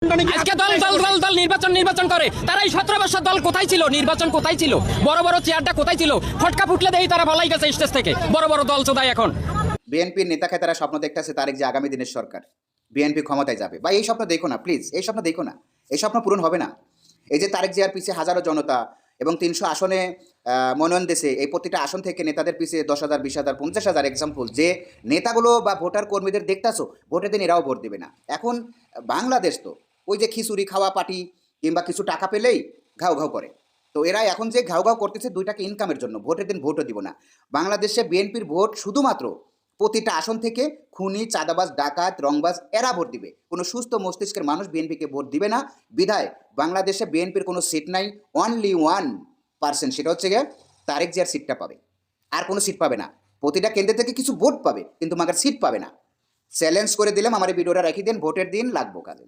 আজকে দল দল দল দল নির্বাচন করে তারা এই 17 বছর দল কোথায় ছিল? নির্বাচন কোথায় ছিল? বড় বড় চেয়ারটা কোথায় ছিল? ফটকা ফুটলে দেই তারা বলাই গেছে স্টেজ থেকে। বড় বড় দল চোদায় এখন। বিএনপির নেতাকে তারা স্বপ্ন দেখতেছে তারেক যে আগামী দিনের সরকার, বিএনপি ক্ষমতায় যাবে। বা এই স্বপ্ন দেখো না প্লিজ, এই স্বপ্ন দেখো না, এই স্বপ্ন পূরণ হবে না। এই যে তারেক জিয়ার পিছিয়ে হাজারো জনতা এবং 300 আসনে মনোনয়ন দেশে, এই প্রতিটা আসন থেকে নেতাদের পিছিয়ে 10,000, 20,000, 50,000 এক্সাম্পল যে নেতাগুলো বা ভোটার কর্মীদের দেখতাছো, ভোটের দিন এরাও ভোট দেবে না। এখন বাংলাদেশ তো ওই যে খিচুড়ি খাওয়া পার্টি কিংবা কিছু টাকা পেলেই ঘাউ ঘাউ করে। তো এরা এখন যে ঘাউ ঘাউ করতেছে 2 টাকা ইনকামের জন্য, ভোটের দিন ভোটও দিব না। বাংলাদেশে বিএনপির ভোট শুধুমাত্র প্রতিটা আসন থেকে খুনি, চাঁদাবাজ, ডাকাত, রংবাজ এরা ভোট দিবে। কোনো সুস্থ মস্তিষ্কের মানুষ বিএনপিকে ভোট দিবে না। বিধায় বাংলাদেশে বিএনপির কোনো সিট নাই, অনলি 1%, সেটা হচ্ছে গিয়ে তারেক জিয়ার সিটটা পাবে, আর কোনো সিট পাবে না। প্রতিটা কেন্দ্র থেকে কিছু ভোট পাবে কিন্তু মাগার সিট পাবে না। চ্যালেঞ্জ করে দিলাম, আমার এই ভিডিওটা রেখে দিন, ভোটের দিন লাগবো কাজে।